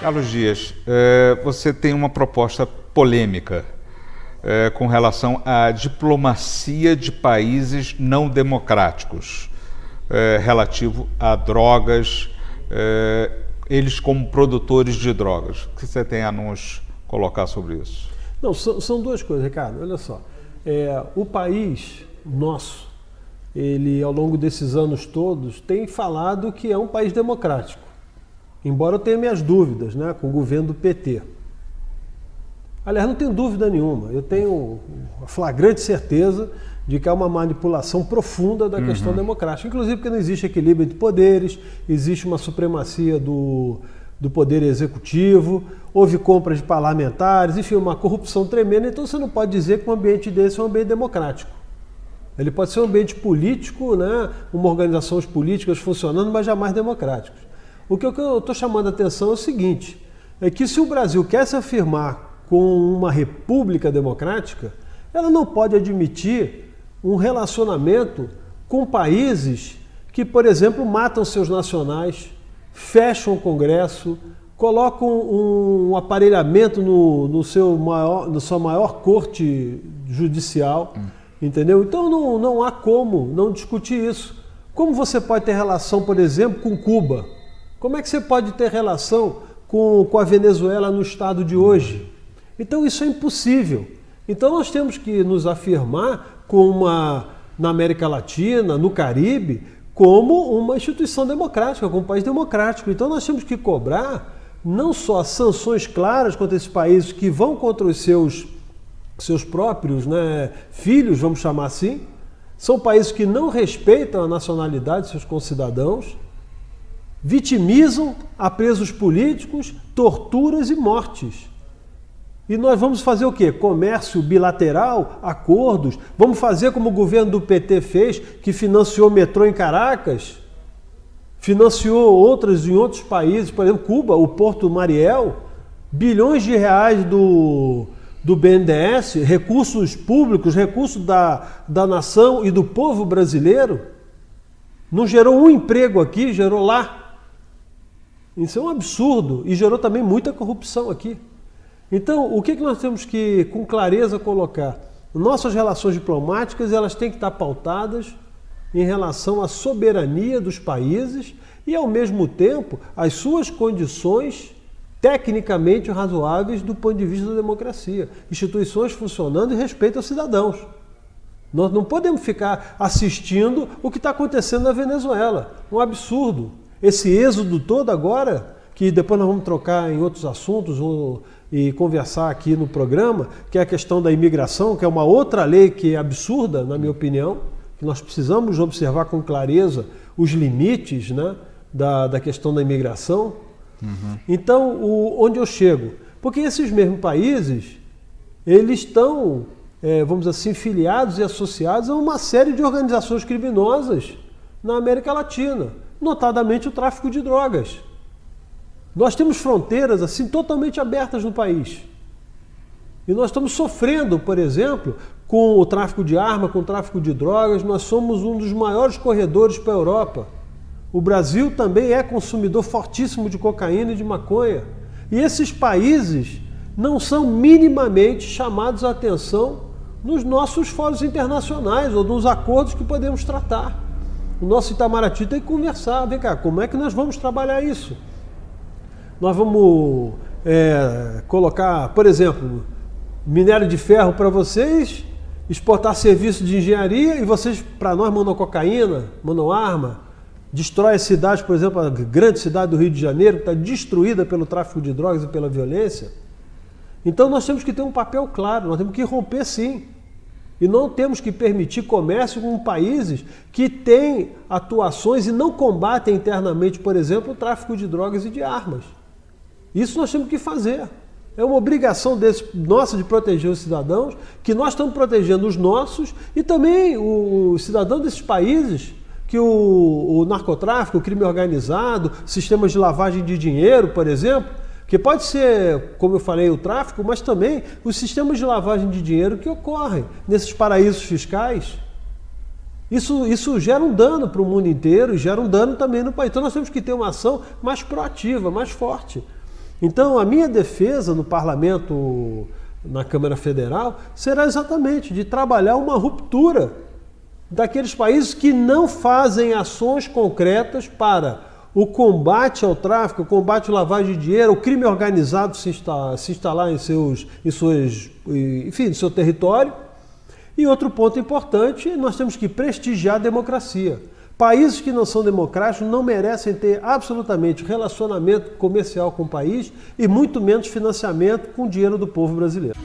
Carlos Dias, você tem uma proposta polêmica com relação à diplomacia de países não democráticos, relativo a drogas, eles como produtores de drogas. O que você tem a nos colocar sobre isso? Não, são duas coisas, Ricardo. Olha só, o país nosso, ele ao longo desses anos todos tem falado que é um país democrático, embora eu tenha minhas dúvidas, né, com o governo do PT. Aliás, não tenho dúvida nenhuma, eu tenho a flagrante certeza de que há uma manipulação profunda da questão democrática, inclusive porque não existe equilíbrio entre poderes, existe uma supremacia do poder executivo, houve compra de parlamentares, enfim, uma corrupção tremenda, então você não pode dizer que um ambiente desse é um ambiente democrático. Ele pode ser um ambiente político, né, uma organização políticas funcionando, mas jamais democráticos. O que eu estou chamando a atenção é o seguinte, é que se o Brasil quer se afirmar com uma república democrática, ela não pode admitir um relacionamento com países que, por exemplo, matam seus nacionais, fecham o Congresso, colocam um aparelhamento na sua maior corte judicial, entendeu? Então não há como não discutir isso. Como você pode ter relação, por exemplo, com Cuba? Como é que você pode ter relação com a Venezuela no estado de hoje? Então isso é impossível. Então nós temos que nos afirmar na América Latina, no Caribe, como uma instituição democrática, como um país democrático. Então nós temos que cobrar não só sanções claras contra esses países que vão contra os seus próprios, né, filhos, vamos chamar assim. São países que não respeitam a nacionalidade de seus concidadãos, vitimizam a presos políticos, torturas e mortes. E nós vamos fazer o quê? Comércio bilateral, acordos? Vamos fazer como o governo do PT fez, que financiou o metrô em Caracas, financiou outras em outros países, por exemplo, Cuba, o Porto Mariel, bilhões de reais do BNDES, recursos públicos, recursos da nação e do povo brasileiro, não gerou um emprego aqui, gerou lá. Isso é um absurdo e gerou também muita corrupção aqui. Então, o que nós temos que, com clareza, colocar? Nossas relações diplomáticas, elas têm que estar pautadas em relação à soberania dos países e, ao mesmo tempo, as suas condições tecnicamente razoáveis do ponto de vista da democracia. Instituições funcionando e respeito aos cidadãos. Nós não podemos ficar assistindo o que está acontecendo na Venezuela. Um absurdo. Esse êxodo todo agora, que depois nós vamos trocar em outros assuntos e conversar aqui no programa, que é a questão da imigração, que é uma outra lei que é absurda, na minha opinião, que nós precisamos observar com clareza os limites, né, da questão da imigração. Então, onde eu chego? Porque esses mesmos países, eles estão, vamos dizer assim, filiados e associados a uma série de organizações criminosas na América Latina, notadamente o tráfico de drogas. Nós temos fronteiras assim totalmente abertas no país. E nós estamos sofrendo, por exemplo, com o tráfico de armas, com o tráfico de drogas. Nós somos um dos maiores corredores para a Europa. O Brasil também é consumidor fortíssimo de cocaína e de maconha. E esses países não são minimamente chamados a atenção nos nossos fóruns internacionais ou nos acordos que podemos tratar. O nosso Itamaraty tem que conversar. Vem cá, como é que nós vamos trabalhar isso? Nós vamos colocar, por exemplo, minério de ferro para vocês, exportar serviço de engenharia e vocês, para nós, mandam cocaína, mandam arma, destrói a cidade, por exemplo, a grande cidade do Rio de Janeiro, que está destruída pelo tráfico de drogas e pela violência. Então nós temos que ter um papel claro, nós temos que romper sim. E não temos que permitir comércio com países que têm atuações e não combatem internamente, por exemplo, o tráfico de drogas e de armas. Isso nós temos que fazer. É uma obrigação nossa de proteger os cidadãos, que nós estamos protegendo os nossos e também os cidadãos desses países, que o narcotráfico, o crime organizado, sistemas de lavagem de dinheiro, por exemplo, que pode ser, como eu falei, o tráfico, mas também os sistemas de lavagem de dinheiro que ocorrem nesses paraísos fiscais. Isso gera um dano para o mundo inteiro e gera um dano também no país. Então nós temos que ter uma ação mais proativa, mais forte. Então, a minha defesa no parlamento, na Câmara Federal, será exatamente de trabalhar uma ruptura daqueles países que não fazem ações concretas para o combate ao tráfico, o combate à lavagem de dinheiro, o crime organizado se instalar no seu território. E outro ponto importante, nós temos que prestigiar a democracia. Países que não são democráticos não merecem ter absolutamente relacionamento comercial com o país e muito menos financiamento com o dinheiro do povo brasileiro.